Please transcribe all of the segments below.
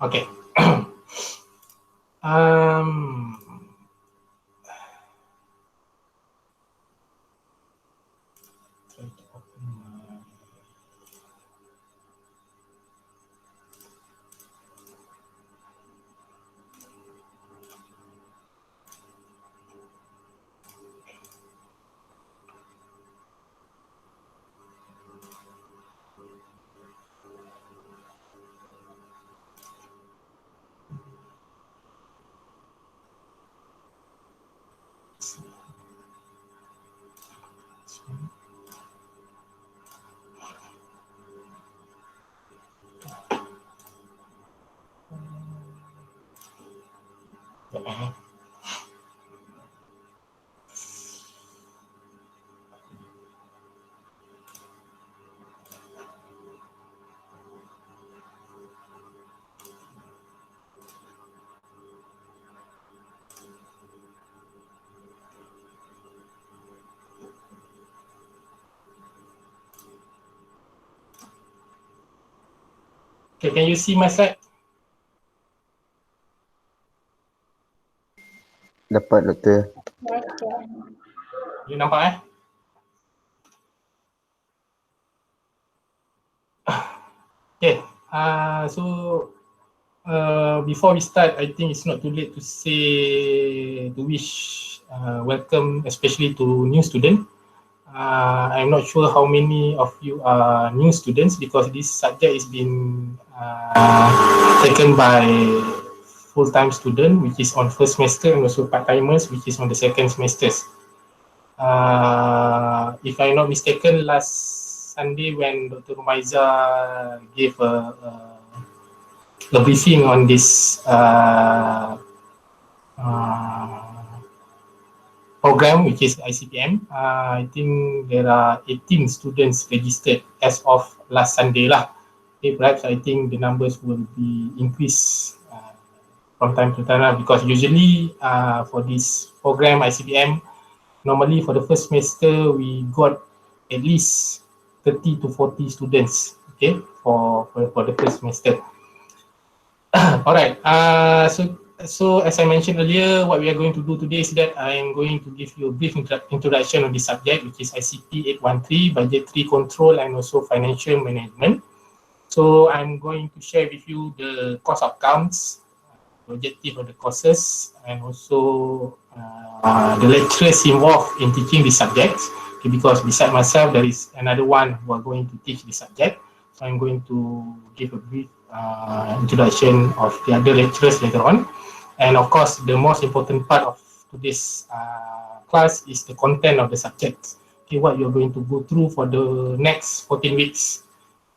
Okay. um, try to open my... Okay, can you see my slide? Dapat, Doktor. You nampak Okay, so before we start, I think it's not too late to wish welcome, especially to new students. I'm not sure how many of you are new students because this subject is being taken by full-time student, which is on first semester, and also part-timers, which is on the second semesters. If I'm not mistaken, last Sunday when Dr. Rumaiza gave a briefing on this program, which is ICPM, I think there are 18 students registered as of last Sunday lah. Okay, perhaps I think the numbers will be increased from time to time lah, because usually for this program ICPM, normally for the first semester we got at least 30 to 40 students, okay, for the first semester. All right. So as I mentioned earlier, what we are going to do today is that I am going to give you a brief introduction on this subject, which is ICP813, budgetary control and also financial management. So I'm going to share with you the course outcomes, objective of the courses, and also the lecturers involved in teaching the subjects. Okay, because beside myself, there is another one who are going to teach the subject. So I'm going to give a brief introduction of the other lecturers later on. And of course, the most important part of today's class is the content of the subject. Okay, what you're going to go through for the next 14 weeks.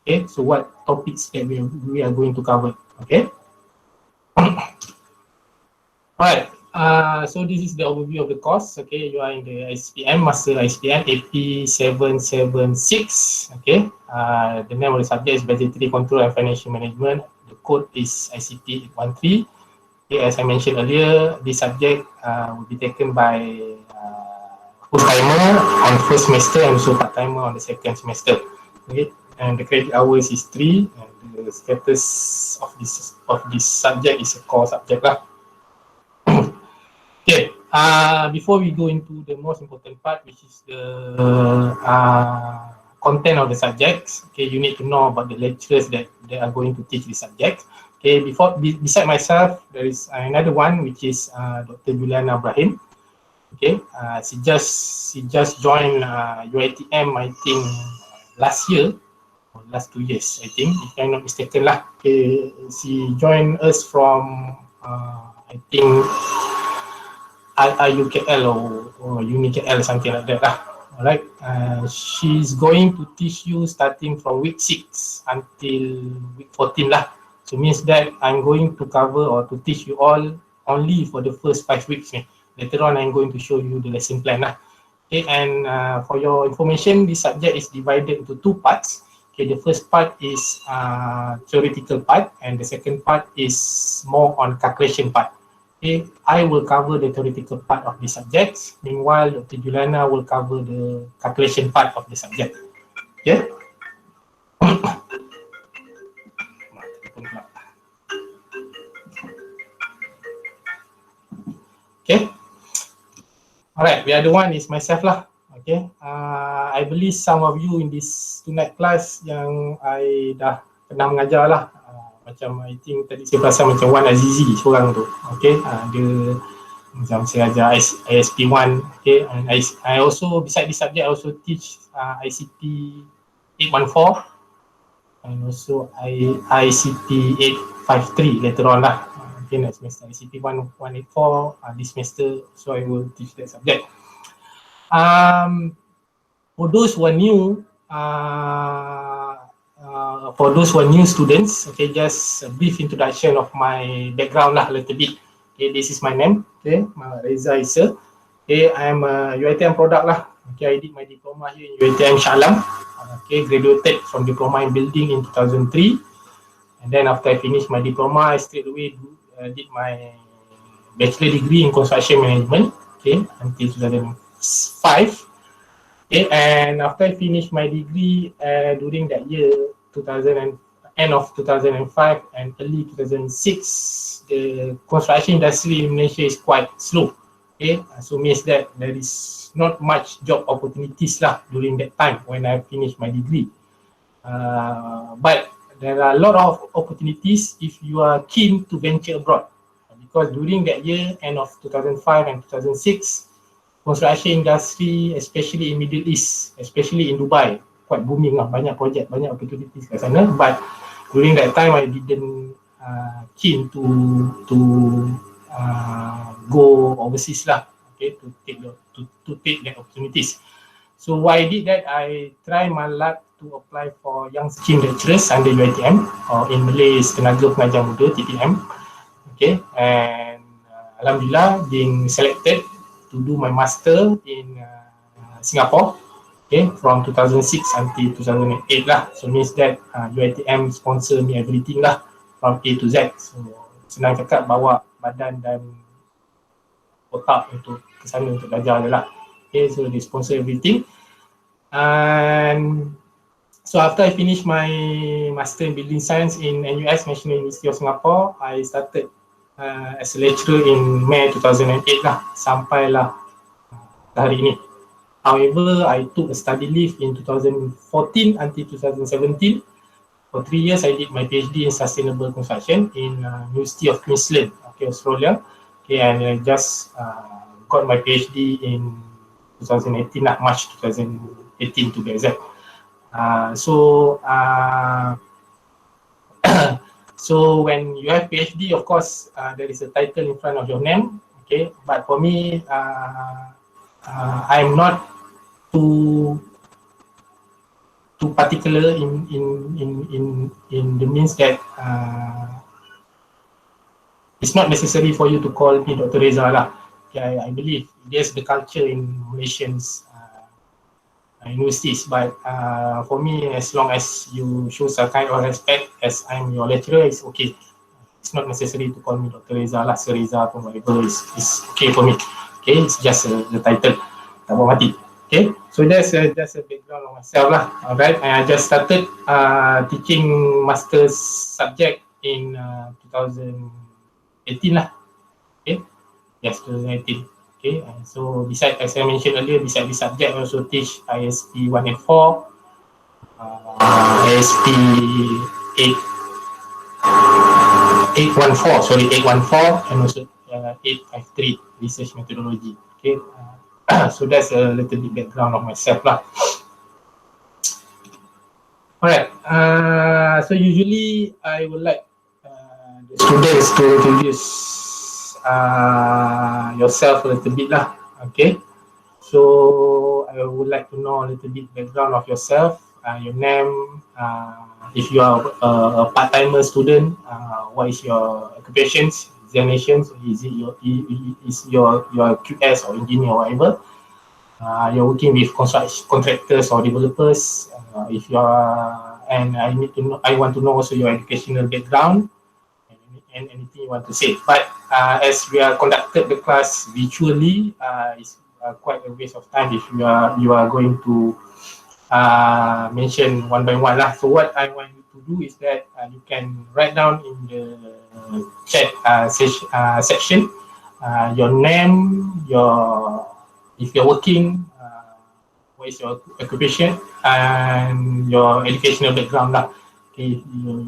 Okay, so what topics that we are going to cover. Okay. Alright, so this is the overview of the course. Okay, you are in the ICPM, Master ICPM AP776. Okay, the name of the subject is Budgetary Control and Financial Management. The code is ICP813. Okay, as I mentioned earlier, this subject will be taken by full-timer on first semester and also part-timer on the second semester. Okay, and the credit hours is 3, and the status of this subject is a core subject lah. Okay, before we go into the most important part, which is the content of the subjects, okay, you need to know about the lecturers that they are going to teach the subject. Okay, beside myself, there is another one, which is Dr. Juliana Ibrahim. Okay, she just joined UiTM, I think, last year, or last 2 years, I think, if I'm not mistaken lah. Okay, she joined us from, I think, IUKL or UniKL, something like that lah. Alright, she's going to teach you starting from week 6 until week 14 lah. So means that I'm going to cover or to teach you all only for the first 5 weeks. Later on, I'm going to show you the lesson plan lah. Okay, and for your information, this subject is divided into 2 parts. Okay, the first part is theoretical part, and the second part is more on calculation part. Okay, I will cover the theoretical part of the subject. Meanwhile, Dr. Juliana will cover the calculation part of the subject. Okay. Alright, the other one is myself lah. Okay, I believe some of you in this tonight class yang I dah pernah mengajar lah. Macam I think tadi saya perasan macam Wan Azizi seorang tu. Okay, dia macam saya ajar ISP1. Okay, and I also beside this subject I also teach ICP813 and also ICP853 later on lah. Okay, next semester ICP1184 this semester, so I will teach that subject. For those who are new, students, okay, just a brief introduction of my background lah, a little bit. Okay, this is my name. Okay, Reza Isa. Okay, I am a UiTM product lah. Okay, I did my diploma here in UiTM Shalam. Okay, graduated from diploma in building in 2003, and then after I finished my diploma, I straight away did my bachelor degree in construction management. Okay, until 2005. Okay, and after I finished my degree during that year, end of 2005 and early 2006, the construction industry in Malaysia is quite slow. Okay, so means that there is not much job opportunities lah during that time when I finished my degree. But there are a lot of opportunities if you are keen to venture abroad, because during that year, end of 2005 and 2006, construction industry, especially in Middle East, especially in Dubai, quite booming lah, banyak project, banyak opportunities kat sana. But during that time, I didn't keen to go overseas lah, okay, to take the opportunities. So why I did that, I try my luck to apply for young scheme lecturers under UiTM, or in Malay is Tenaga Pengajar Muda, TPM. Okay, and Alhamdulillah being selected to do my master in Singapore, okay, from 2006 until 2008 lah. So means that UiTM sponsor me everything lah, from A to Z. So senang cakap, bawa badan dan otak untuk ke sana untuk belajar je lah. Okay, so they sponsor everything. And so after I finished my master in building science in NUS, National University of Singapore, I started as a lecturer in May 2008 lah, sampailah hari ini. However, I took a study leave in 2014 until 2017. For 3 years, I did my PhD in sustainable construction in University of Queensland, okay, Australia. Okay, and I just got my PhD in 2018, March 2018 to be exact. So when you have PhD, of course, there is a title in front of your name. Okay, but for me, I'm not too particular in the means that it's not necessary for you to call me Dr. Reza lah. Okay, I believe there's the culture in Malaysians universities, but for me, as long as you show some kind of respect as I'm your lecturer, it's okay. It's not necessary to call me Dr. Reza lah, Sir Reza or whatever, is okay for me. Okay, it's just the title. Tak mau mati. Okay, so that's just a background of myself lah. Alright, I just started teaching master's subject in 2018 lah. Okay, yes, 2018. Okay, so beside, as I mentioned earlier, beside this subject, I also teach ISP184, ISP814, and also 853 research methodology. Okay, so that's a little bit background of myself lah. Alright, so usually I would like the students to introduce yourself a little bit lah. Okay, so I would like to know a little bit background of yourself, your name, if you are a part-timer student, what is your occupations, examinations, is it your QS or engineer or whatever, you're working with contractors or developers, if you are, and I want to know also your educational background and anything you want to say. But as we are conducted the class virtually, it's quite a waste of time if you are going to mention one by one lah. So what I want you to do is that you can write down in the chat section your name, your if you're working, what is your occupation and your educational background lah. Okay,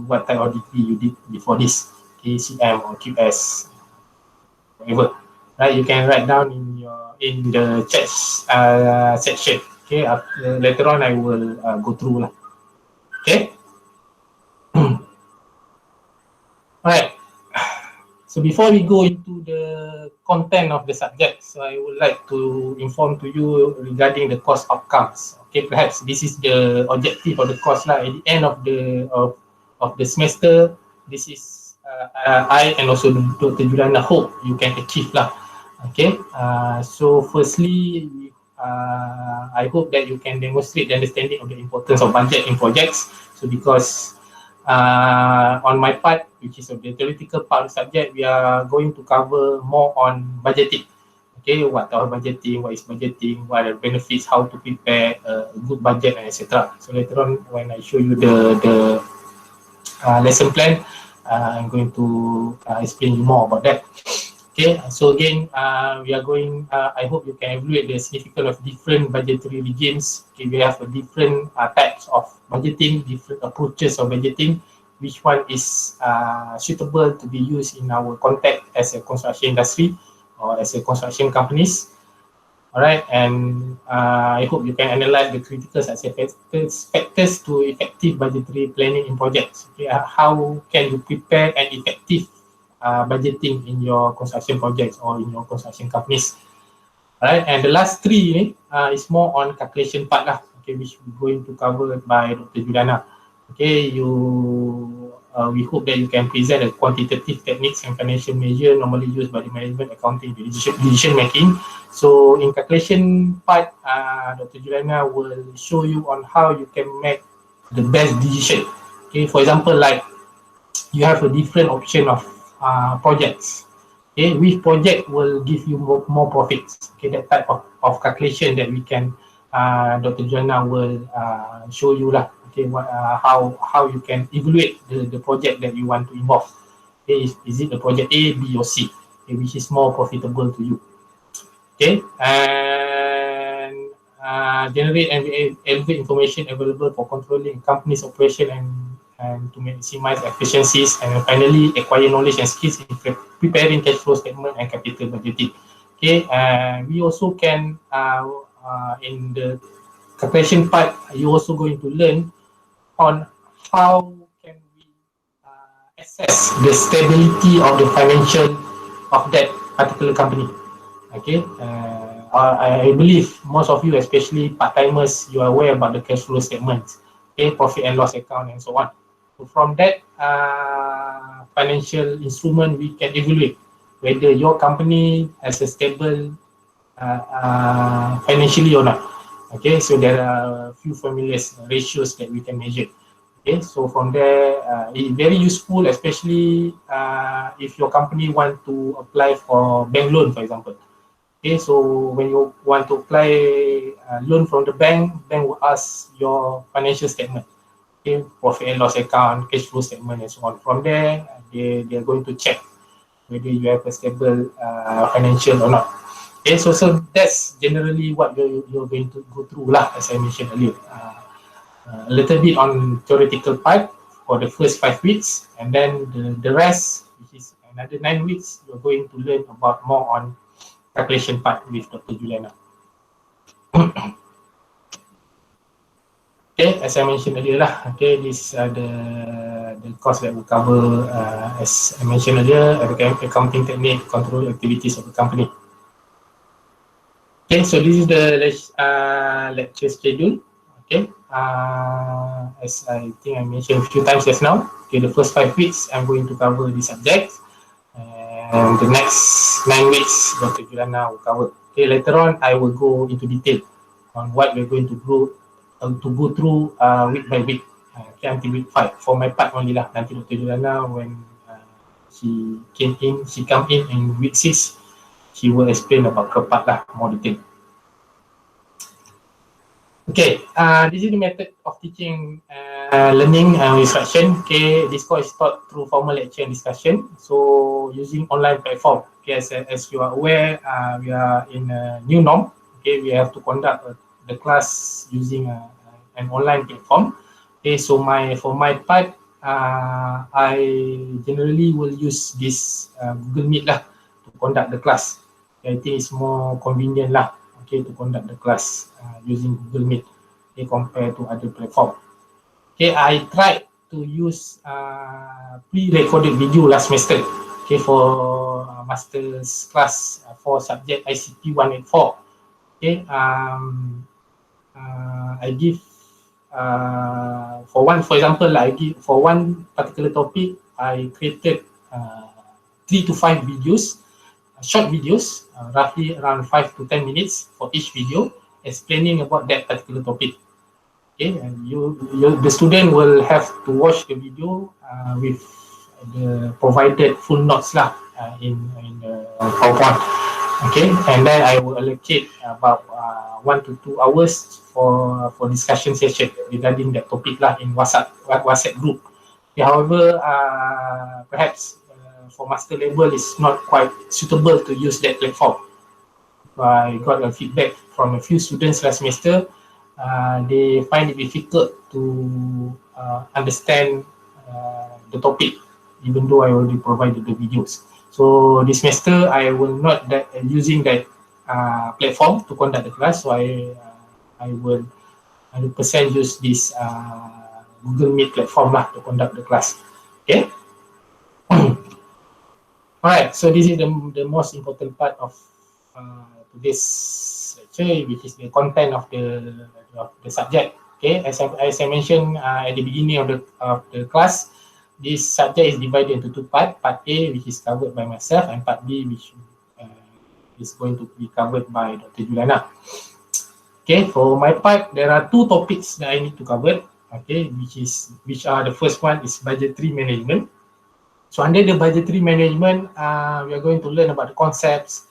what type of degree you did before this, okay, CM or QS, whatever. Right, you can write down in the chat section. Okay, later on I will go through lah. Okay. Alright. So before we go into the content of the subject, so I would like to inform to you regarding the course outcomes. Okay, perhaps this is the objective of the course lah. At the end of the semester, this is I and also Dr. Juliana hope you can achieve lah. Okay, so firstly, I hope that you can demonstrate the understanding of the importance of budget in projects. So because on my part, which is the theoretical part of the subject, we are going to cover more on budgeting. Okay, what are budgeting, what is budgeting, what are the benefits, how to prepare a good budget, and etc. So later on, when I show you the lesson plan, I'm going to explain you more about that. Okay, so again, we are going, I hope you can evaluate the significance of different budgetary regimes. Okay, we have a different types of budgeting, different approaches of budgeting, which one is suitable to be used in our context as a construction industry or as a construction companies. All right, and I hope you can analyze the critical success factors to effective budgetary planning in projects. Okay, how can you prepare an effective budgeting in your construction projects or in your construction companies. Alright, and the last three is more on calculation part lah. Okay, which we're going to cover by Dr. Juliana. Okay, we hope that you can present the quantitative techniques and financial measure normally used by the management, accounting, decision making. So in calculation part, Dr. Juliana will show you on how you can make the best decision. Okay, for example, like you have a different option of projects. Okay, which project will give you more profits? Okay, that type of calculation that we can, Dr. Juliana will show you lah. Okay, how you can evaluate the project that you want to involve. Okay, is it the project A, B, or C? Okay, which is more profitable to you? Okay, and generate and elevate information available for controlling company's operation and to maximize efficiencies, and finally acquire knowledge and skills in preparing cash flow statement and capital budgeting. Okay, we also can in the calculation part, you also going to learn on how can we assess the stability of the financial of that particular company. Okay, I believe most of you, especially part-timers, you are aware about the cash flow statements, okay, profit and loss account, and so on. So from that financial instrument, we can evaluate whether your company has a stable financially or not. Okay, so there are a few familiar ratios that we can measure. Okay, so from there, it's very useful, especially if your company want to apply for bank loan, for example. Okay, so when you want to apply a loan from the bank will ask your financial statement. Okay, profit and loss account, cash flow statement, and so on. From there, they are going to check whether you have a stable financial or not. Okay, so that's generally what you're going to go through lah, as I mentioned earlier. A little bit on theoretical part for the first 5 weeks, and then the rest, which is another 9 weeks, you're going to learn about more on calculation part with Dr. Juliana. Okay, as I mentioned earlier lah, okay, this are the course that will cover, as I mentioned earlier, accounting technique, control activities of the company. Okay, so this is the lecture schedule. Okay, as I think I mentioned a few times just now, okay, the first 5 weeks I'm going to cover the subjects, and the next 9 weeks Dr. Juliana will cover. Okay, later on I will go into detail on what we're going to go through week by week, okay, until week 5. For my part only lah. Nanti Dr. Juliana, when she come in week 6, she will explain about her part lah, more detail. Okay, this is the method of teaching, learning and instruction. Okay, this course is taught through formal lecture and discussion. So using online platform. Okay, as you are aware, we are in a new norm. Okay, we have to conduct the class using an online platform. Okay, so for my part, I generally will use this Google Meet lah to conduct the class. I think it's more convenient lah, okay, to conduct the class using Google Meet, okay, compared to other platform. Okay, I tried to use pre-recorded video last semester, okay, for master's class for subject ICP813. Okay, I give for example, I give for one particular topic, I created 3 to 5 videos, short videos, roughly around 5 to 10 minutes for each video, explaining about that particular topic. Okay, and the student will have to watch the video with the provided full notes lah in the PowerPoint. Okay, and then I will allocate about 1 to 2 hours for discussion session regarding that topic lah in WhatsApp group. Okay, however, perhaps for master level it's not quite suitable to use that platform. I got a feedback from a few students last semester. They find it difficult to understand the topic, even though I already provided the videos. So this semester I will not using that platform to conduct the class. So I will 100% use this Google Meet platform lah to conduct the class. Okay. Alright. So this is the most important part of today's lecture, which is the content of the subject. Okay. As I mentioned at the beginning of the class, this subject is divided into 2 parts. Part A, which is covered by myself, and Part B, which is going to be covered by Dr. Juliana. Okay, for my part, there are 2 topics that I need to cover. Okay, which are the first one is budgetary management. So under the budgetary management, we are going to learn about the concepts,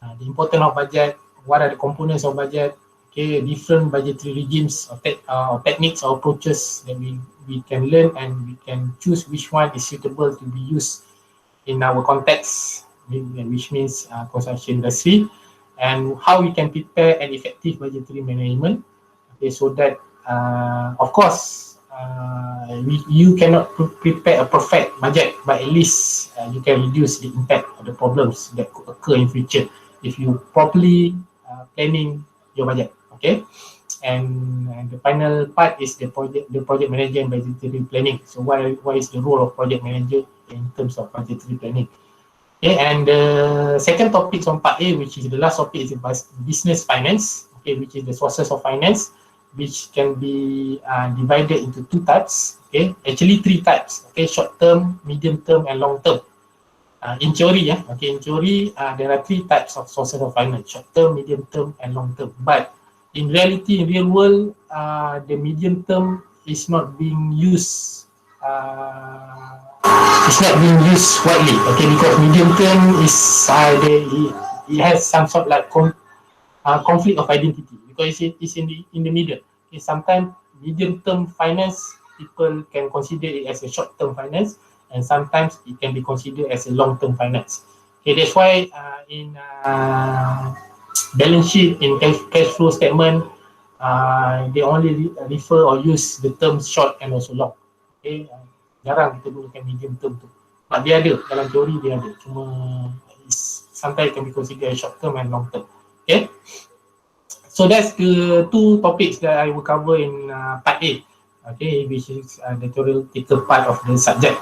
the importance of budget, what are the components of budget, okay, different budgetary regimes or techniques or approaches that we can learn, and we can choose which one is suitable to be used in our context, which means construction industry, and how we can prepare an effective budgetary management. Okay, so that of course you cannot prepare a perfect budget, but at least you can reduce the impact of the problems that could occur in future if you properly planning your budget. Okay. And the final part is the project manager and budgetary planning. So what is the role of project manager in terms of budgetary planning? Okay, and the second topic on part A, which is the last topic, is about business finance. Okay, which is the sources of finance, which can be divided into 2 types. Okay, actually 3 types. Okay, short term, medium term, and long term. In theory, in theory, there are 3 types of sources of finance: short term, medium term, and long term. But in reality, in real world, the medium term is not being used. It's not being used widely. Okay, because medium term is it has some sort of like conflict of identity, because it's in the middle. Okay, sometimes medium term finance people can consider it as a short term finance, and sometimes it can be considered as a long term finance. Okay, that's why in balance sheet, in cash flow statement, they only refer or use the term short and also long. Okay, jarang kita gunakan medium term tu. But dia ada, dalam teori dia ada. Cuma sometimes can be considered as short term and long term. Okay, so that's the 2 topics that I will cover in part A. Okay, which is the theoretical part of the subject.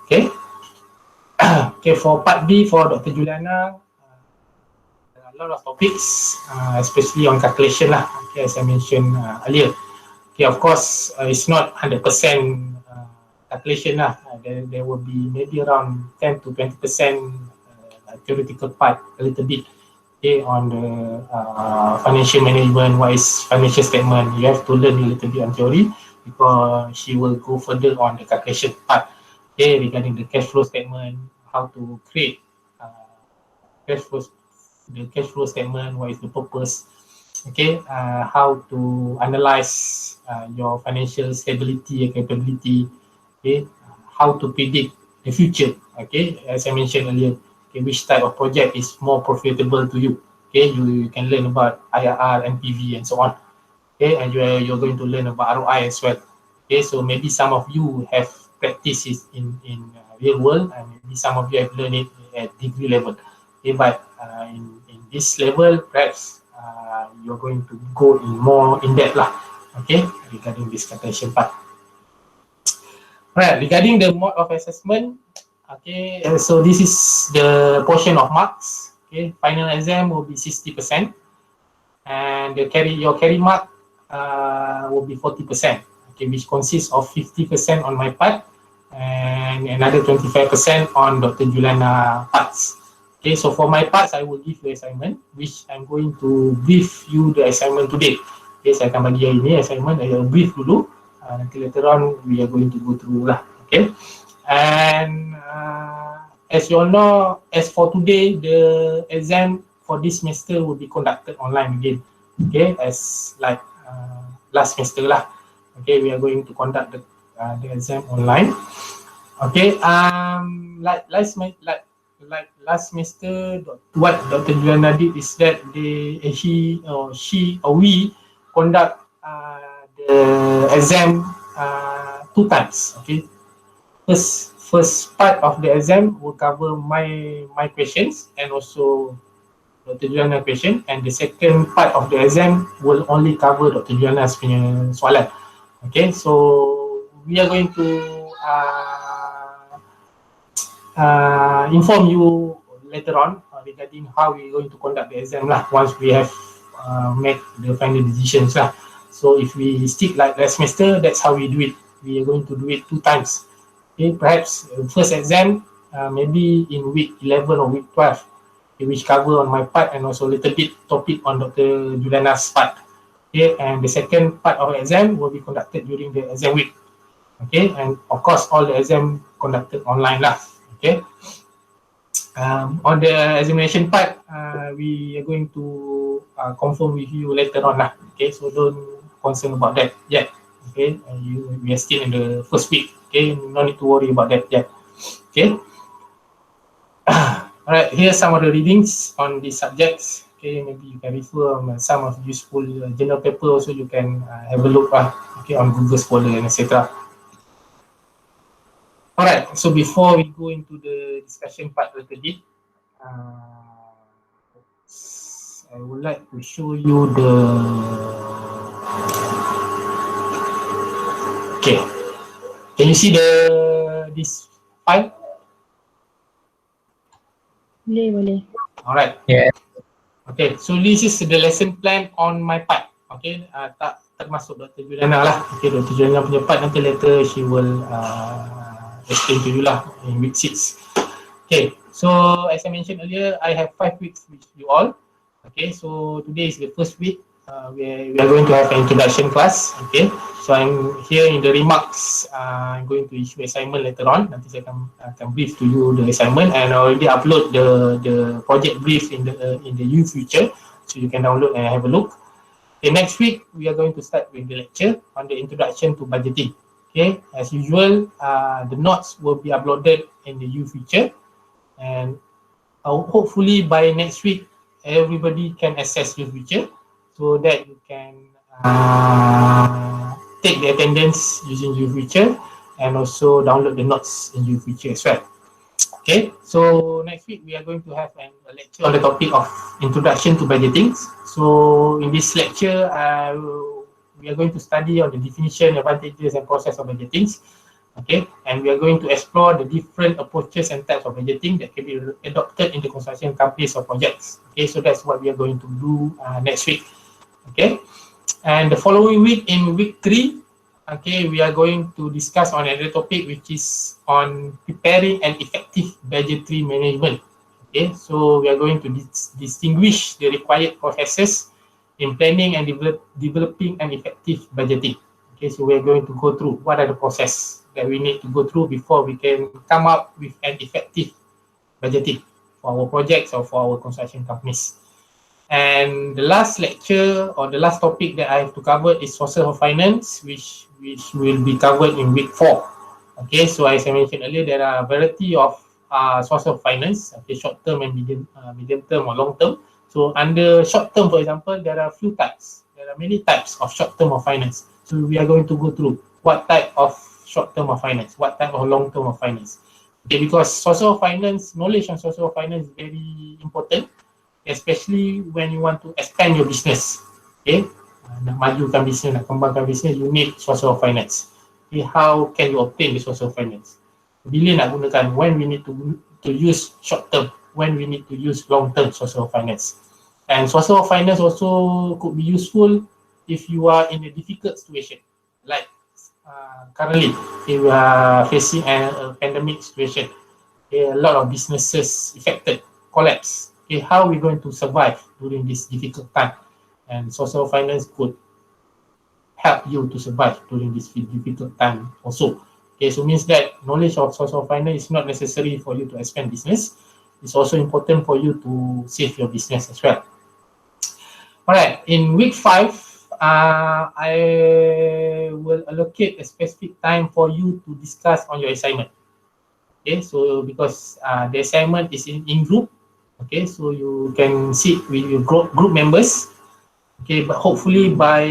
Okay. Okay, for part B, for Dr. Juliana, a lot of topics, especially on calculation lah. Okay, as I mentioned earlier. Okay, of course, it's not 100% calculation lah. There will be maybe around 10 to 20% theoretical part, a little bit. Okay, on the financial management, what is financial statement. You have to learn a little bit on theory, because she will go further on the calculation part. Okay, regarding the cash flow statement, how to create the cash flow statement, what is the purpose. Okay, how to analyze your financial stability and capability. Okay, how to predict the future. Okay, as I mentioned earlier, okay, which type of project is more profitable to you. Okay, you can learn about IRR, NPV, and so on. Okay, and you're going to learn about ROI as well. Okay, so maybe some of you have practiced it in real world, and maybe some of you have learned it at degree level. Okay, but in this level, perhaps you're going to go in more in depth lah. Okay, regarding this calculation part. Right, regarding the mode of assessment, okay, so this is the portion of marks. Okay, final exam will be 60%, and your carry mark will be 40%. Okay, which consists of 50% on my part and another 25% on Dr. Juliana parts. Okay, so for my parts, I will give you assignment, which I'm going to brief you the assignment today. Okay, saya akan bagi ini assignment, I will brief dulu. Nanti later on, we are going to go through lah. Okay, and as you all know, as for today, the exam for this semester will be conducted online again. Okay, as like last semester lah. Okay, we are going to conduct the exam online. Okay, like last semester, what Dr. Juliana did is that she or we conduct the exam 2 times. Okay, first part of the exam will cover my questions and also Dr. Juliana question, and the second part of the exam will only cover Dr. Juliana's punya soalan. Okay, so we are going to inform you later on regarding how we are going to conduct the exam lah, once we have made the final decisions lah. So if we stick like last semester, that's how we do it. We are going to do it 2 times. Okay, perhaps first exam maybe in week 11 or week 12, which cover on my part and also a little bit topic on Dr. Juliana's part. Okay, and the second part of the exam will be conducted during the exam week. Okay, and of course all the exam conducted online lah. Okay, on the examination part, we are going to confirm with you later on lah. Okay, so don't concern about that yet. Okay, we are still in the first week. Okay, no need to worry about that yet. Okay. Alright, here's some of the readings on these subjects. Okay, maybe you can refer some of useful journal paper also. You can have a look okay, on Google Scholar and etc. Alright, so before we go into the discussion part a little bit, I would like to show you the. Okay, can you see this file? Boleh. Alright. Yeah. Okay, so this is the lesson plan on my part. Okay, tak termasuk Dr. Juliana lah. Okay, Dr. Juliana punya part nanti later she will explain to you lah in week 6. Okay, so as I mentioned earlier, I have 5 weeks with you all. Okay, so today is the first week. We are going to have an introduction class. Okay, so I'm here in the remarks. I'm going to issue assignment later on. Nanti saya akan brief to you the assignment, and I already upload the project brief in the U Future, so you can download and have a look. Okay, next week we are going to start with the lecture on the introduction to budgeting. Okay, as usual, the notes will be uploaded in the U Future, and hopefully by next week everybody can access U Future, so that you can take the attendance using UFuture and also download the notes in UFuture as well. Okay, so next week we are going to have a lecture on the topic of introduction to budgeting. So in this lecture, we are going to study on the definition, advantages and process of budgeting. Okay, and we are going to explore the different approaches and types of budgeting that can be adopted in the construction companies or projects. Okay, so that's what we are going to do next week. Okay, and the following week, in week 3, okay, we are going to discuss on another topic, which is on preparing an effective budgetary management. Okay, so we are going to distinguish the required processes in planning and developing an effective budgeting. Okay, so we are going to go through what are the process that we need to go through before we can come up with an effective budgeting for our projects or for our construction companies. And the last lecture or the last topic that I have to cover is sources of finance, which will be covered in week 4. Okay, so as I mentioned earlier, there are a variety of sources of finance, okay, short term and medium term or long term. So under short term, for example, there are few types. There are many types of short term of finance. So we are going to go through what type of short term of finance, what type of long term of finance. Okay, because social finance, knowledge on social finance is very important, especially when you want to expand your business. Okay, nak majukan business, nak kembangkan business, you need social finance. Okay, how can you obtain the social finance? Bila nak gunakan, when we need to use short term, when we need to use long term social finance. And social finance also could be useful if you are in a difficult situation, like currently if we are facing a pandemic situation. Okay, a lot of businesses affected, collapse. Okay, how are we going to survive during this difficult time? And social finance could help you to survive during this difficult time also. Okay, so means that knowledge of social finance is not necessary for you to expand business. It's also important for you to save your business as well. All right, in week 5, I will allocate a specific time for you to discuss on your assignment. Okay, so because the assignment is in group, okay, so you can sit with your group members. Okay, but hopefully by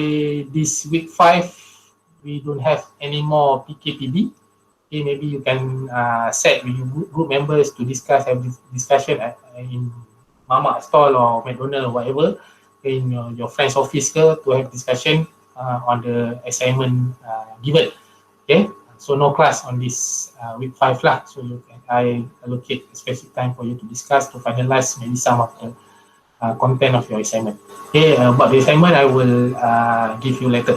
this week 5, we don't have any more PKPB. Okay, maybe you can set with your group members to discuss, have this discussion in Mama stall or McDonald or whatever, in your friend's office to have discussion on the assignment given. Okay, so no class on this week 5 lah. So I allocate a specific time for you to discuss, to finalize maybe some of the content of your assignment. Okay, about the assignment, I will give you later.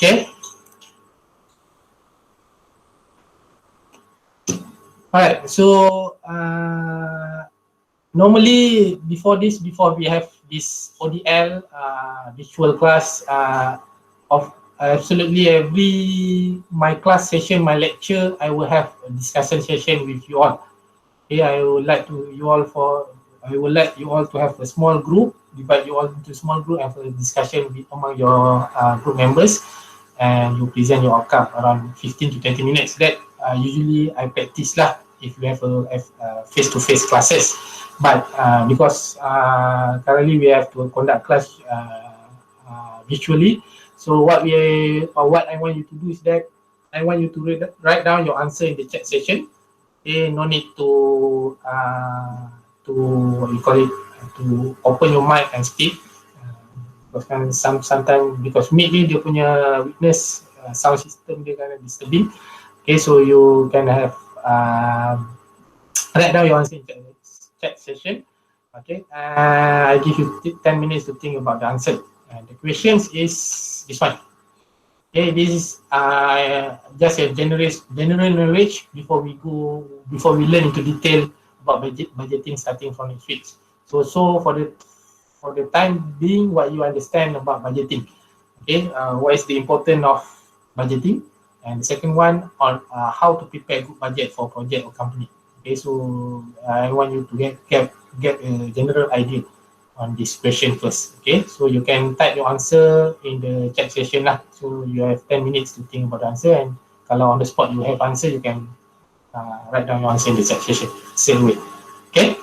Okay. Alright, so normally before we have this ODL virtual class of absolutely every my class session, my lecture, I will have a discussion session with you all. Okay, I would like you all to have a small group, divide you all into small group, have a discussion among your group members, and you present your outcome around 15 to 20 minutes. That usually I practice lah if you have a face-to-face classes. But because currently we have to conduct class virtually, so what I want you to do is that I want you to write down your answer in the chat session. Okay, no need to what you call it, to open your mic and speak. Because sometimes because Meet ni dia punya weakness, sound system dia kind of disturbing. Okay, so you can have write down your answer in chat session. Okay, I give you 10 minutes to think about the answer. And the questions is this one. Okay, this is just a general knowledge before we learn into detail about budgeting starting from next week. So for the time being, what you understand about budgeting. Okay, what is the importance of budgeting, and the second one on how to prepare good budget for project or company. Okay, so I want you to get a general idea on this question first. Okay, so you can type your answer in the chat session lah. So you have 10 minutes to think about the answer, and kalau on the spot you have answer, you can write down your answer in the chat session straight away. Okay.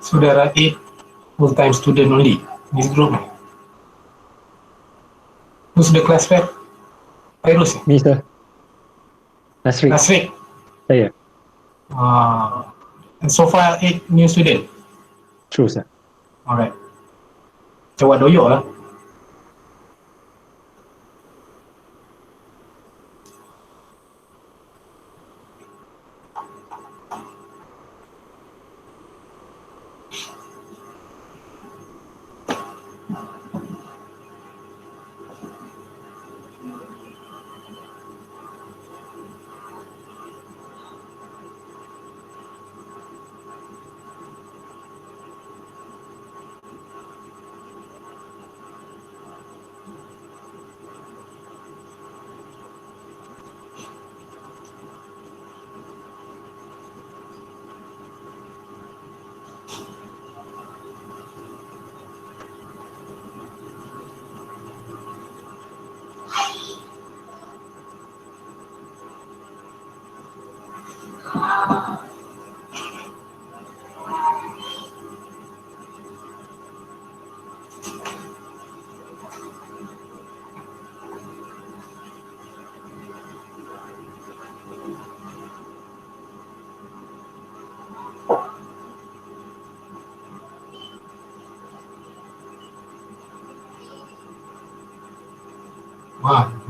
So there are 8 full-time students only in this group. Who's the class rep? Virus. Me, sir. Nasri. Nasrik. Saya. And so far 8 new students. True, sir. Alright. Macam buat doyok lah.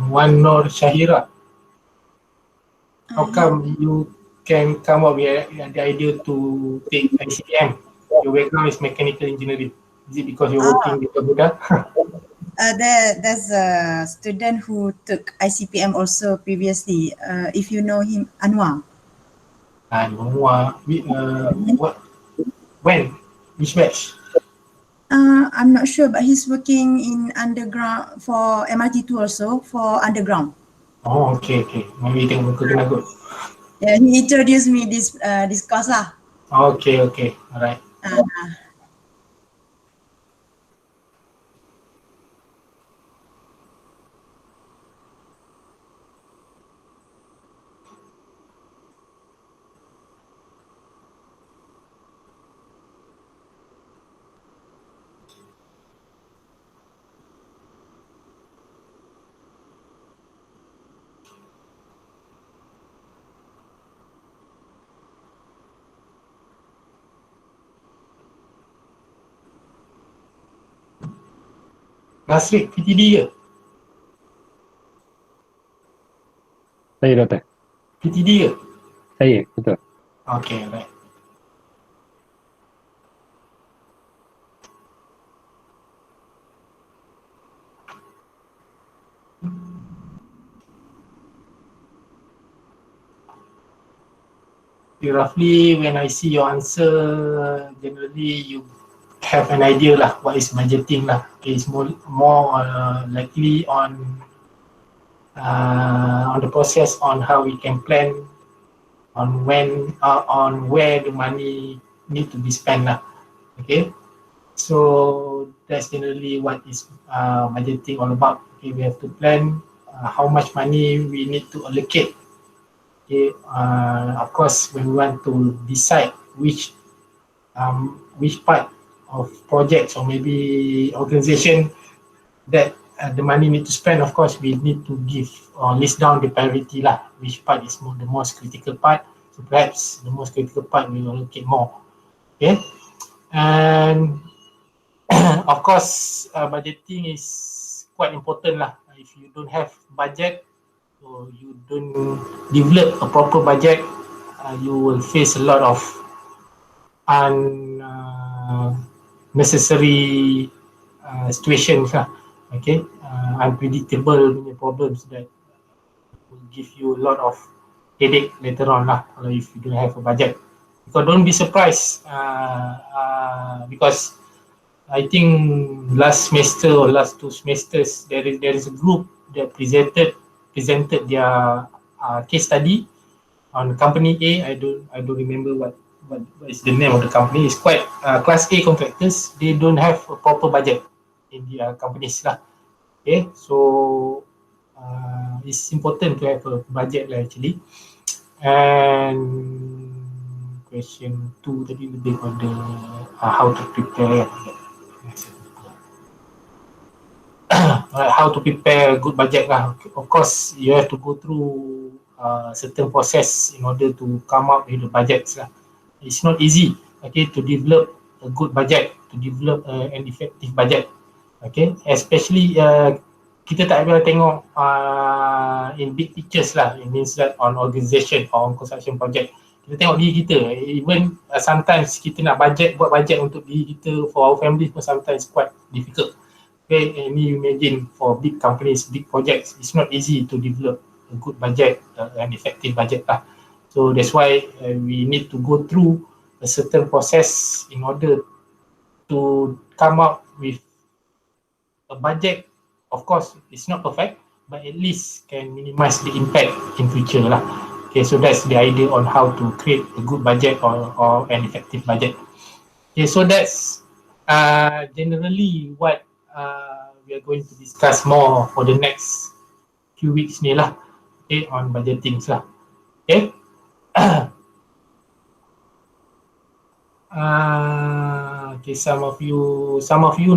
One Nur Shahira. How come you can come up with the idea to take ICM? Your background is mechanical engineering. Is it because you're working with Buddha? There's a student who took ICPM also previously. If you know him, Anwar. What? When? Which batch? I'm not sure, but he's working in underground for MRT2 also for underground. Oh, okay. Maybe tengok muka kena kot. Yeah, he introduced me this course lah. Okay. Alright. Uh, Nasrik, PTD ke? Saya doktor. PTD ke? Saya, betul. Okay, alright. Roughly, when I see your answer, generally you have an idea lah what is budgeting lah. Okay, it's more likely on the process on how we can plan on when on where the money need to be spent lah. Okay, so that's generally what is budgeting all about. Okay, we have to plan how much money we need to allocate. Okay, of course, when we want to decide which part of projects or maybe organization that the money need to spend, of course, we need to give or list down the priority lah. Which part is the most critical part? So perhaps the most critical part we will allocate more. Okay, and of course, budgeting is quite important lah. If you don't have budget or you don't develop a proper budget, you will face a lot of unnecessary situations lah. Okay, unpredictable problems that will give you a lot of headache later on lah if you don't have a budget. So don't be surprised because I think last semester or last 2 semesters there is a group that presented their case study on company A. I don't remember what is the name of the company. It's quite class A contractors. They don't have a proper budget in their companies lah. Okay, so it's important to have a budget lah actually. And question 2 tadi lebih pada how to prepare. How to prepare a good budget lah. Of course, you have to go through certain process in order to come up with the budgets lah. It's not easy, okay, to develop a good budget, to develop an effective budget, okay. Especially kita tak boleh tengok in big pictures lah. It means that on organization or on construction project, kita tengok diri kita. Even sometimes kita nak buat budget untuk diri kita for our family pun sometimes quite difficult. Okay, and you imagine for big companies, big projects, it's not easy to develop a good budget, an effective budget lah. So that's why we need to go through a certain process in order to come up with a budget. Of course, it's not perfect, but at least can minimize the impact in future lah. Okay, so that's the idea on how to create a good budget or an effective budget. Okay, so that's generally what we are going to discuss more for the next few weeks ni lah. Okay, on budgeting lah. Okay. Okay, some of you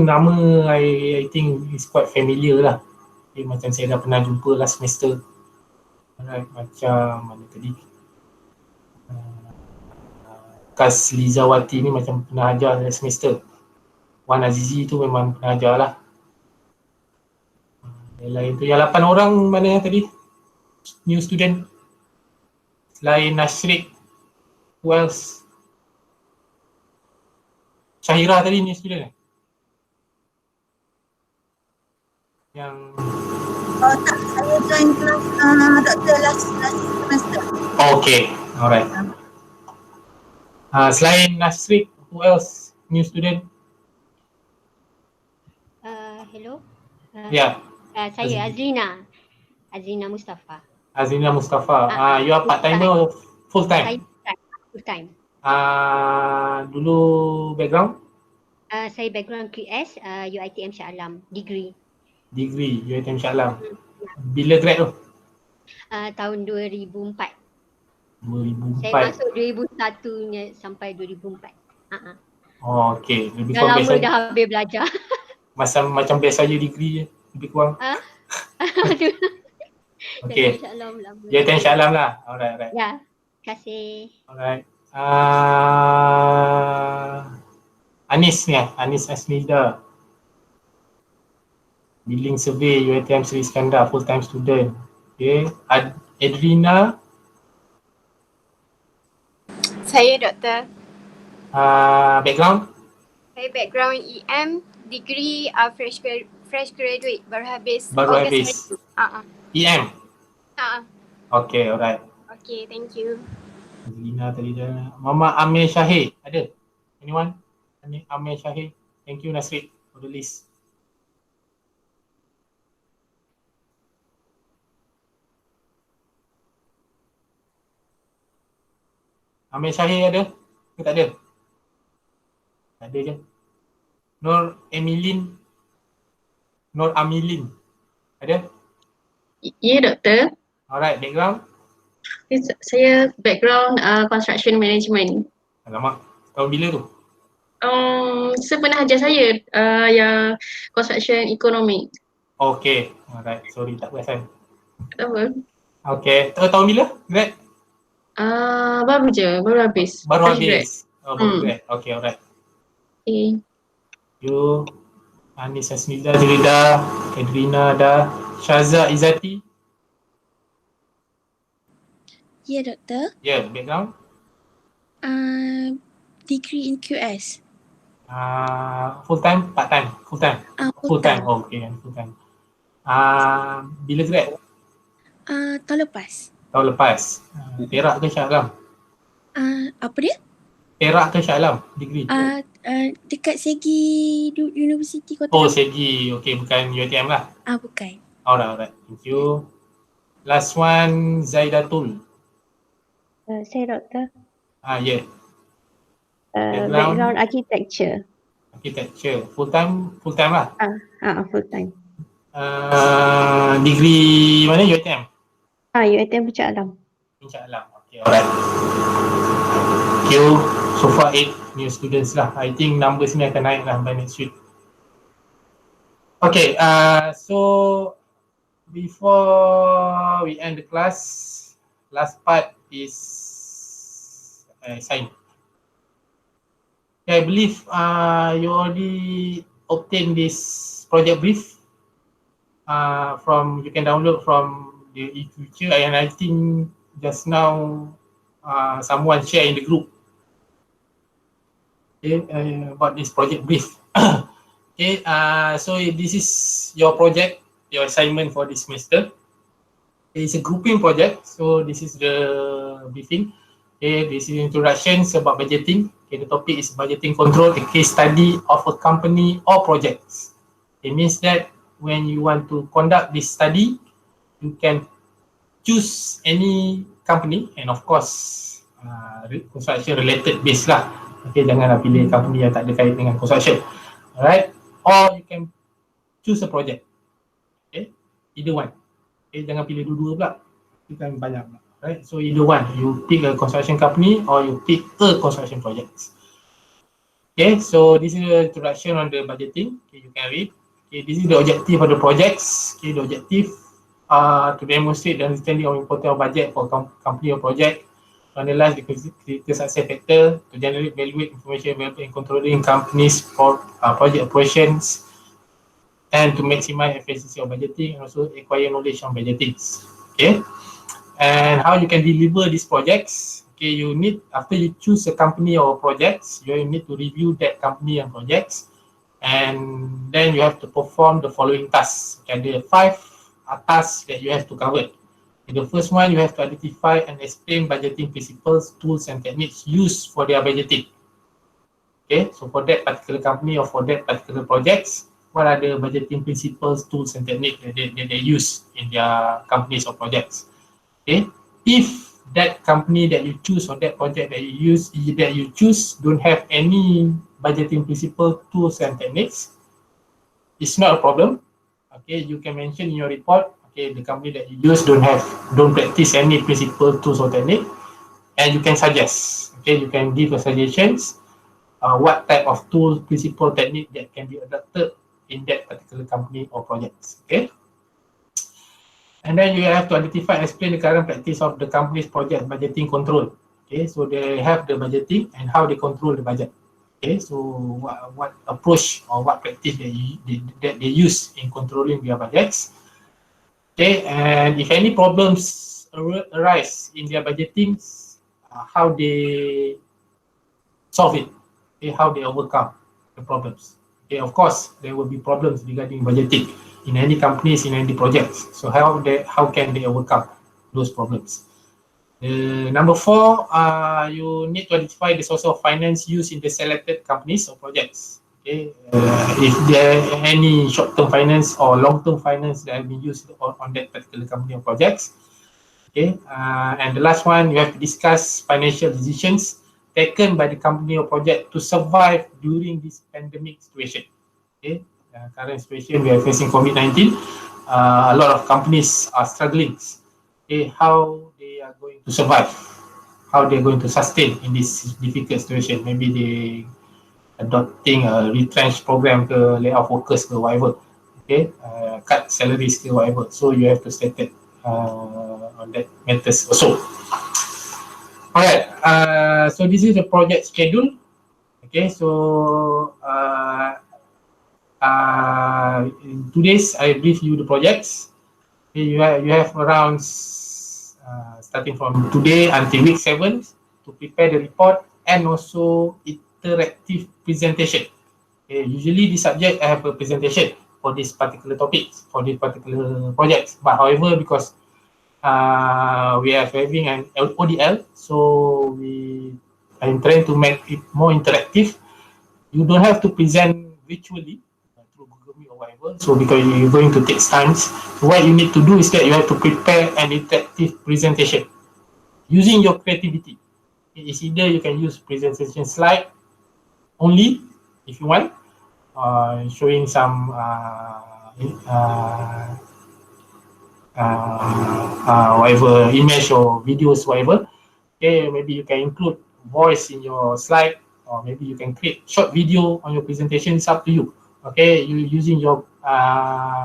nama I think is quite familiar lah. Okay, macam saya dah pernah jumpa last semester. Alright, macam mana tadi? Kas Lizawati ni macam pernah ajar last semester. Wan Azizi tu memang pernah ajar lah. Yang lain tu, yang 8 orang mana tadi? New student. Selain Nasrik, who else? Syahira tadi new student Yang Tak, saya join kelas doktor last semester. okay, alright. Selain Nasrik, who else? New student? Hello. Yeah, Saya Azlina Mustafa. Azina Mustafa. You are part timer or full Saya time? full time. Dulu background? Saya background QS, UiTM Shah Alam, degree. Degree, UiTM Shah Alam. Bila grad tu? Tahun 2004. 2004. Saya masuk 2001 sampai 2004. Oh, okay. Lebih Dah kurang lama biasa. dah habis belajar. Macam biasa je degree je. Lebih kurang. Okay. UiTM Shah Alam lama. UiTM Shah Alam lah. Alright. Ya, terima kasih. Alright. Anis ni Anis Asmida. Billing survey UiTM Sri Iskandar, full time student. Okay. Edrina. Saya doktor. Background? Saya background EM, degree fresh graduate, baru habis. Baru August habis. EM? Okay, alright. Okay, thank you. Edrina tadi dah. Mama Amir Syahir, ada? Anyone? Amir Syahir. Thank you Nasrid for the list. Amir Syahir ada? Ke tak ada? Tak ada je. Nur Amilin. Ada? Ya, doktor. Alright, background? Saya background construction management. Alamak, tahun bila tu? Sebenarnya ajar saya yang construction economic. Okay, alright. Sorry, tak perasan. Apa? Okay, tahun bila? Grad? Baru habis. Baru Fresh grad. habis. Oh, baru grad. Okay, alright. Okay. You, Anis Asmida juga dah, Edrina dah, Syaza Izzati. Ya, doktor. Yeah, background? Degree in QS. Full time, part time? Full time? Full time. Oh, okay, full time. Bila grad? Tahun lepas. Tahun lepas. Perak ke Shah Alam? Apa dia? Perak ke Shah Alam? Degree? Dekat Segi University Kota. Oh, Segi. Okay, bukan UiTM lah. Bukan. Alright. Thank you. Last one, Zaidatul. Saya doktor. Yeah. Background architecture. Architecture. Full time lah. Full time. Degree mana? UiTM? UiTM Shah Alam. Shah Alam. Okay, alright. Thank you. So far 8 new students lah. I think numbers ni akan naik lah by next week. Okay, so before we end the class, last part is sign. I believe you already obtained this project brief you can download from the e-future, and I think just now someone share in the group about this project brief. Okay, so this is your project, your assignment for this semester. It's a grouping project, so this is the briefing. Okay, this is introductions about budgeting. Okay, the topic is budgeting control, a case study of a company or projects. It means that when you want to conduct this study, you can choose any company, and of course construction related base lah. Okay, janganlah pilih company yang tak ada kait dengan construction. Alright, or you can choose a project. Okay, either one. Okay, jangan pilih dua-dua pula. Itu kan banyak. Right, so either one, you pick a construction company or you pick a construction project. Okay, so this is the introduction on the budgeting. Okay, you can read. Okay, this is the objective of the projects. Okay, the objective to demonstrate the understanding of importance of budget for company or project, to analyze the critical success factor, to generate evaluate information available in controlling companies for project operations, and to maximize efficiency of budgeting, and also acquire knowledge on budgeting. Okay. And how you can deliver these projects. Okay, you need, after you choose a company or projects, you need to review that company and projects And then you have to perform the following tasks. Okay, there are 5 tasks that you have to cover. Okay, the first one, you have to identify and explain budgeting principles, tools, and techniques used for their budgeting. Okay, so for that particular company or for that particular projects, what are the budgeting principles, tools, and techniques that they use in their companies or projects? Okay, if that company that you choose or that project that you choose don't have any budgeting principle, tools, and techniques, it's not a problem. Okay, you can mention in your report, okay, the company that you use don't practice any principle, tools, or technique, and you can suggest. Okay, you can give a suggestions what type of tool, principle, technique that can be adopted in that particular company or projects. Okay. And then you have to identify and explain the current practice of the company's project budgeting control. Okay, so they have the budgeting and how they control the budget. Okay, so what approach or what practice that they use in controlling their budgets. Okay, and if any problems arise in their budgeting, how they solve it. Okay, how they overcome the problems. Okay, of course, there will be problems regarding budgeting in any companies, in any projects. So how can they overcome those problems? Number 4, you need to identify the source of finance used in the selected companies or projects. Okay, if there are any short-term finance or long-term finance that have been used on that particular company or projects. Okay, and the last one, you have to discuss financial decisions taken by the company or project to survive during this pandemic situation. Okay, current situation we are facing COVID-19. A lot of companies are struggling. Okay, how they are going to survive, how they are going to sustain in this difficult situation. Maybe they adopting a retrench program ke, lay off workers ke, whatever. Okay, cut salaries ke, whatever. So you have to state that on that matters also. Alright, so this is the project schedule. Okay, so in 2 days, I brief you the projects. Okay, you have around starting from today until week 7 to prepare the report and also interactive presentation. Okay, usually the subject I have a presentation for this particular topic, for this particular project. But however, because we are having an ODL, so I'm trying to make it more interactive. You don't have to present virtually through Google Meet or whatever. So because you're going to take time, so what you need to do is that you have to prepare an interactive presentation using your creativity. It's either you can use presentation slide only if you want, showing some whatever image or videos, whatever. Okay, maybe you can include voice in your slide, or maybe you can create short video on your presentation. It's up to you. Okay, you using your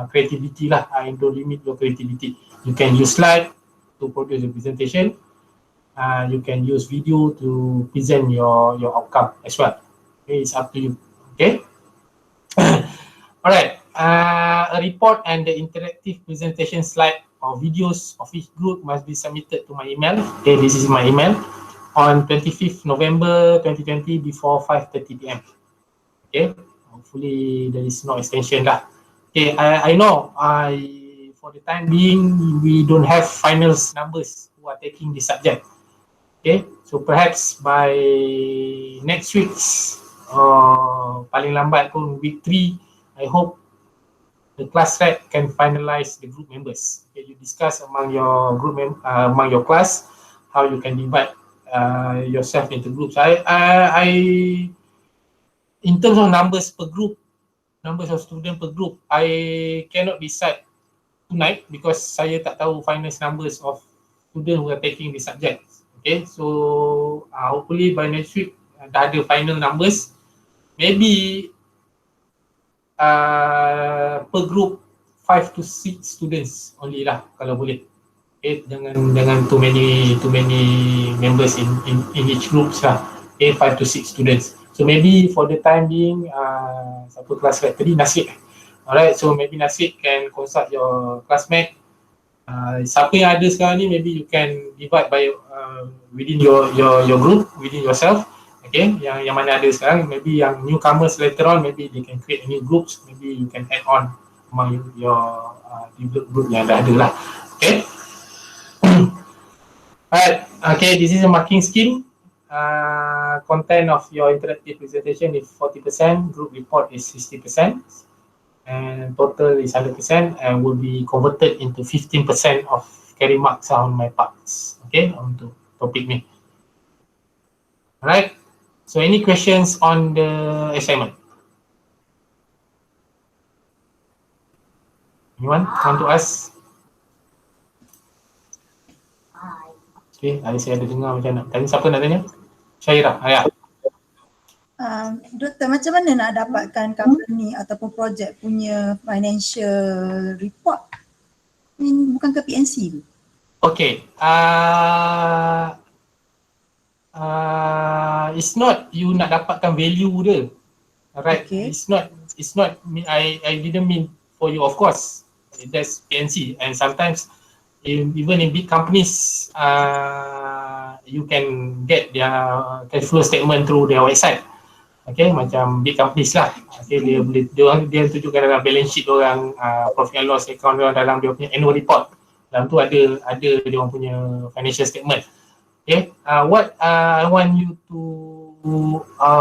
creativity lah. I don't limit your creativity. You can use slide to produce a presentation. You can use video to present your outcome as well. Okay, it's up to you. Okay. All right. A report and the interactive presentation slide or videos of each group must be submitted to my email. Okay, this is my email on 25th November 2020 before 5:30 p.m. Okay, hopefully there is no extension lah. Okay, I know for the time being we don't have finals numbers who are taking the subject. Okay, so perhaps by next week's paling lambat pun week 3, I hope the class rep can finalize the group members. Okay, you discuss among your group among your class how you can divide yourself into groups. I in terms of numbers per group, numbers of students per group, I cannot decide tonight because saya tak tahu final numbers of students who are taking the subject. Okay, so hopefully by next week dah ada final numbers. Maybe per group 5 to 6 students only lah kalau boleh. Okay, jangan too many members in each groups lah. Okay, 5 to 6 students. So maybe for the time being, siapa kelas rep tadi, Nasib. Alright, so maybe Nasib can consult your classmate. Siapa yang ada sekarang ni, maybe you can divide by within your group, within yourself. Okay, yang mana ada sekarang, maybe yang newcomers later on, maybe they can create new groups, maybe you can add on among your developed group yang dah ada lah. Okay. Alright, okay, this is a marking scheme. Content of your interactive presentation is 40%, group report is 60%, and total is 100%, and will be converted into 15% of carry marks on my parts. Okay, untuk topik ni. Alright, so any questions on the assignment? Anyone want to ask? Okay, saya ada dengar macam nak tanya. Siapa nak tanya? Syairah, Ayah. Doktor, macam mana nak dapatkan company ataupun projek punya financial report? Bukan ke PNC tu? Okay, it's not you nak dapatkan value dia, right? Okay. It's not. I didn't mean for you, of course. That's PNC, and sometimes even in big companies, you can get their cash flow statement through their website. Okay, macam big companies lah. Okay, dia tunjukkan dalam balance sheet orang, profit and loss account dia dalam dia punya annual report. Dalam tu ada dia orang punya financial statement. Okay, what I want you to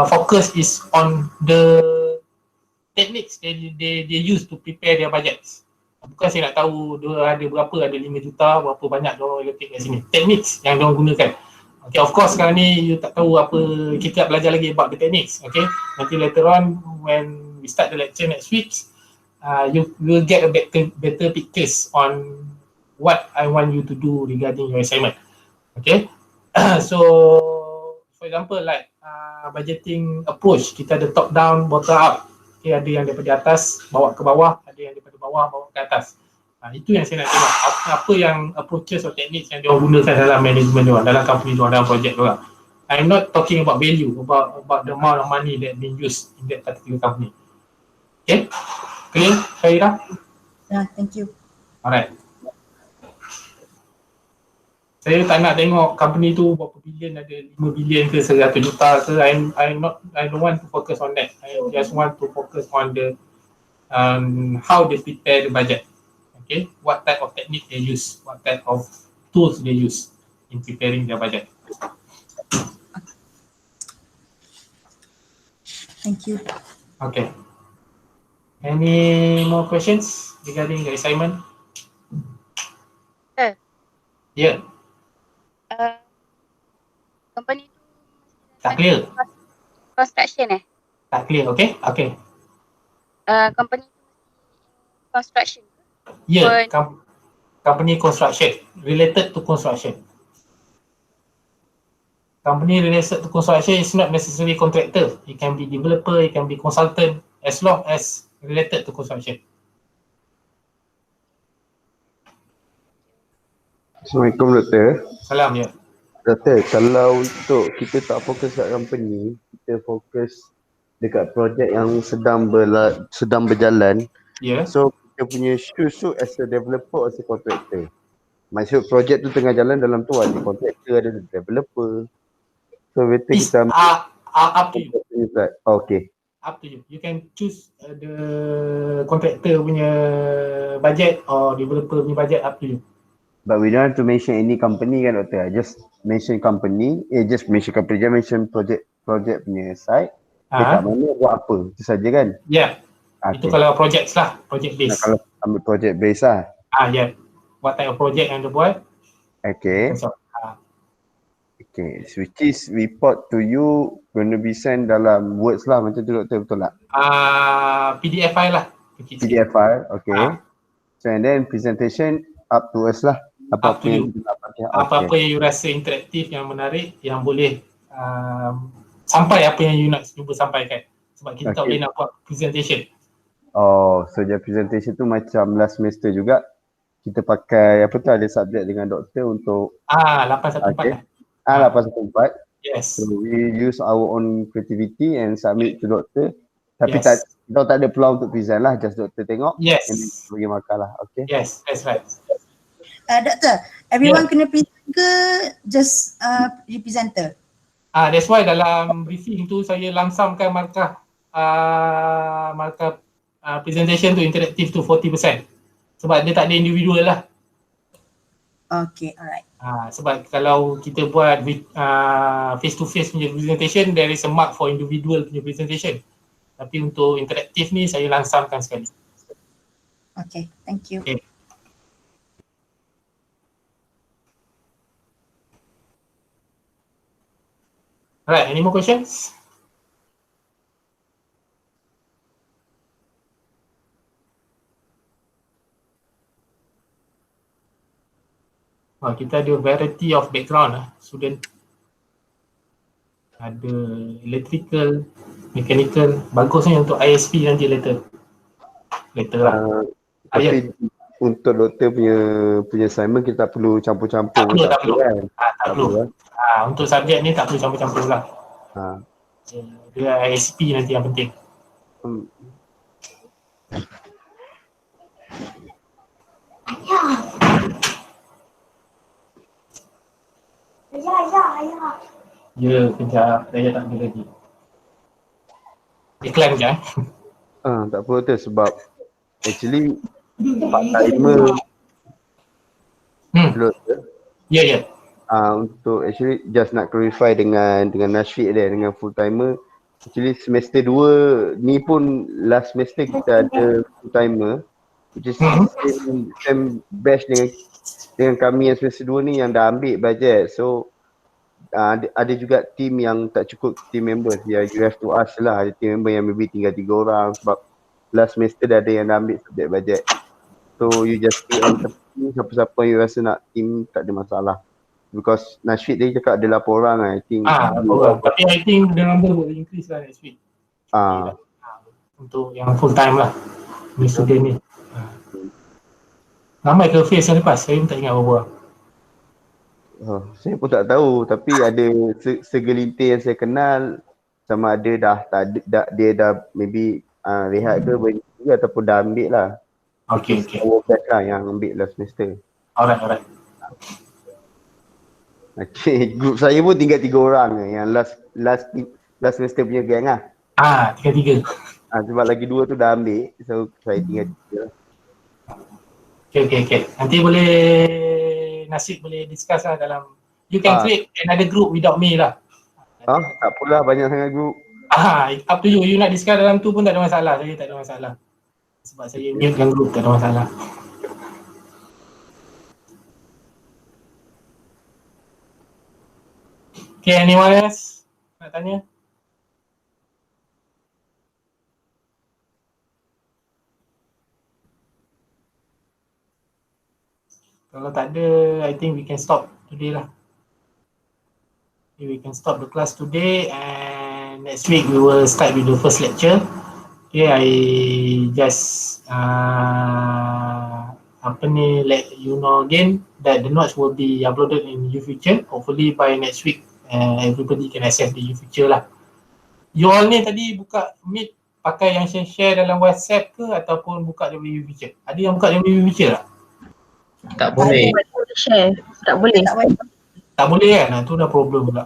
focus is on the techniques they use to prepare their budgets. Bukan saya nak tahu dia ada berapa, ada 5 juta, berapa banyak dia orang allocate kat sini. Techniques yang dia orang gunakan. Okay, of course sekarang ni you tak tahu apa, kita nak belajar lagi about the techniques. Okay, nanti later on when we start the lecture next week, you will get a better pictures on what I want you to do regarding your assignment. Okay, so for example like budgeting approach, kita ada top down, bottom up. Okay, ada yang daripada atas bawa ke bawah, ada yang daripada bawah bawa ke atas. Itu yang saya nak tengok, apa yang approaches or techniques yang diorang gunakan dalam management diorang, dalam company diorang, dalam project diorang. I'm not talking about value, about the amount of money that being used in that particular company. Okay, clear, Syairah? Yeah, thank you. Alright. Saya tak nak tengok company tu berapa bilion, ada 5 bilion ke 100 juta ke. I don't want to focus on that. I just want to focus on the how they prepare the budget. Okay, what type of technique they use, what type of tools they use in preparing their budget. Thank you. Okay. Any more questions regarding the assignment? Yeah. Company tu Tak clear. construction Tak clear, okay? Okay. Company tu construction. Yeah, company construction, related to construction. Company related to construction is not necessarily contractor. It can be developer, it can be consultant, as long as related to construction. Assalamualaikum Doktor. Salam, ya. Doktor, kalau untuk kita tak fokus kat company, kita fokus dekat projek yang sedang berjalan. Ya. So kita punya shoes tu as a developer, as a contractor. Maksud projek tu tengah jalan, dalam tu ada contractor, ada developer. So better It's kita up to you. Okay. Up to you. You can choose the contractor punya budget or developer punya budget, up to you. But we don't have to mention any company kan Doktor. I just mention company, just mention project punya site. Dekat mana buat apa, itu saja kan? Ya. Yeah. Itu kalau project lah, project base. Kalau ambil project base lah. Ya. Yeah. What type of project yang dia buat? Okay. Okay, which is report to you gonna be sent dalam words lah macam tu Doktor, betul tak? PDF file lah. PDF file, okay. So and then presentation up to us lah. Apa-apa yang apa-apa yang you rasa interaktif, yang menarik, yang boleh sampai apa yang you nak cuba sampaikan. Sebab kita tak boleh nak buat presentation. Oh, so the presentation tu macam last semester juga. Kita pakai apa tu, ada subjek dengan doktor untuk 814 okay. 814. Yes. So we use our own creativity and submit to doktor. Tapi yes. kita tak ada peluang untuk present lah, just doktor tengok. Yes. And bagi makalah, okay? Yes, that's right. Doktor, everyone kena present ke just presenter? That's why dalam briefing tu saya lamsamkan markah presentation tu interaktif tu 40%. Sebab dia tak ada individual lah. Okay, alright. Sebab kalau kita buat face to face punya presentation, there is a mark for individual punya presentation. Tapi untuk interaktif ni saya lamsamkan sekali. Okay, thank you. Okay. Alright, any more questions? Kita ada variety of background lah, student. Ada electrical, mechanical, bagusnya untuk ISP nanti later lah. Tapi untuk doktor punya assignment kita tak perlu campur-campur. Tak perlu. Kan? Tak perlu. Untuk subjek ni tak perlu campur-campur lah. Dia ISP nanti yang penting. Ya, kejap. Saya tak ada lagi. Iklan je. Tak apa tu sebab actually part-timer Ya. Untuk actually just nak clarify dengan Nashid dia, dengan full-timer. Actually semester 2 ni pun last semester kita ada full-timer which is same batch dengan kami yang semester 2 ni yang dah ambil budget. So ada juga team yang tak cukup team members. You have to ask lah, ada team member yang maybe tinggal 3 orang sebab last semester dah ada yang dah ambil subject budget. So you just stay on team, siapa-siapa you rasa nak team tak ada masalah. Because Nashid dia cakap ada 8 orang I think. Tapi I think the number will increase lah next week. Untuk yang full time lah. Ni student ni. Ramai ke face yang lepas? Saya pun tak ingat berapa. Saya pun tak tahu, tapi ada segelintir yang saya kenal sama ada dia dah maybe rehat ke ataupun dah ambil lah. Okay. Lah yang ambil last semester. Alright. Okay, group saya pun tinggal 3 orang yang last semester punya gang lah. Tinggal 3. Sebab lagi 2 tu dah ambil, so saya tinggal 3 lah. Okay. Nanti boleh Nasib boleh discuss lah dalam, you can create another group without me lah. Tak apalah, banyak sangat group. Up to you nak discuss dalam tu pun tak ada masalah, saya tak ada masalah. Sebab saya mute yang group, tak ada masalah. Okay, anyone else nak tanya? Kalau tak ada, I think we can stop today lah. Okay, we can stop the class today and next week we will start with the first lecture. Okay, I just let you know again that the notes will be uploaded in UFuture. Hopefully by next week everybody can access the UFuture lah. You all ni tadi buka Meet pakai yang share dalam WhatsApp ke ataupun buka dari UFuture? Ada yang buka dari UFuture tak? Tak boleh. Tak boleh. Tak boleh kan? Itu dah problem pula.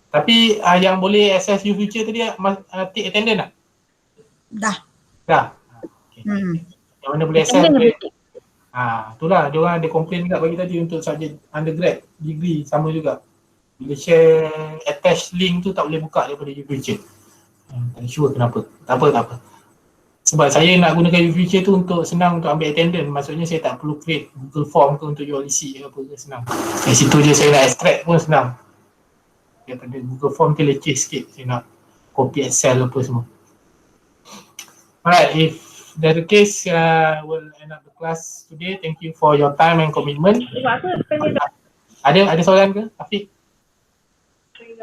Tapi yang boleh access UFuture tadi take attendance tak? Dah. Okay. Yang mana boleh access itulah dia orang ada komplain juga bagi tadi untuk subjek undergrad, degree sama juga. Bila share attach link tu tak boleh buka daripada UFuture. Tak sure kenapa. Tak apa. Sebab saya nak gunakan UFuture tu untuk senang untuk ambil attendance. Maksudnya saya tak perlu create Google Form ke untuk you all isi ke apa ke, senang. Dari situ je saya nak extract pun senang. Daripada Google Form tu leceh sikit. Saya nak copy Excel apa semua. Alright, if that's the case, we'll end up the class today. Thank you for your time and commitment. Ada soalan ke, Afiq?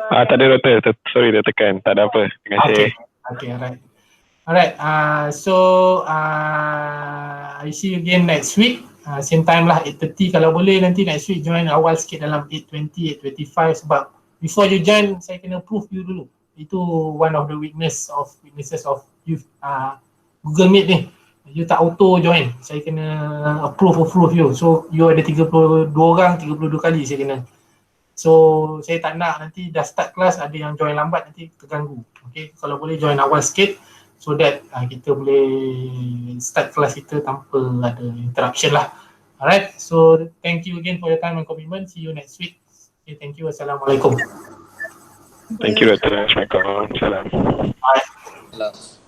Tak ada doktor. Sorry dia tekan. Tak ada apa. Terima kasih. Okay, alright. So I see you again next week. Same time lah, 8:30 kalau boleh nanti next week join awal sikit dalam 8:20, 8:25 sebab before you join saya kena approve you dulu. Itu one of the weaknesses of Google Meet ni. You tak auto join. Saya kena approve you. So you ada 32 orang, 32 kali saya kena So saya tak nak nanti dah start kelas ada yang join lambat nanti terganggu. Okay, kalau boleh join awal sikit so that kita boleh start kelas kita tanpa ada interruption lah. Alright, so thank you again for your time and commitment. See you next week. Okay, thank you. Assalamualaikum. Thank you Dr. Assalamualaikum. Salam. Alright. Salam.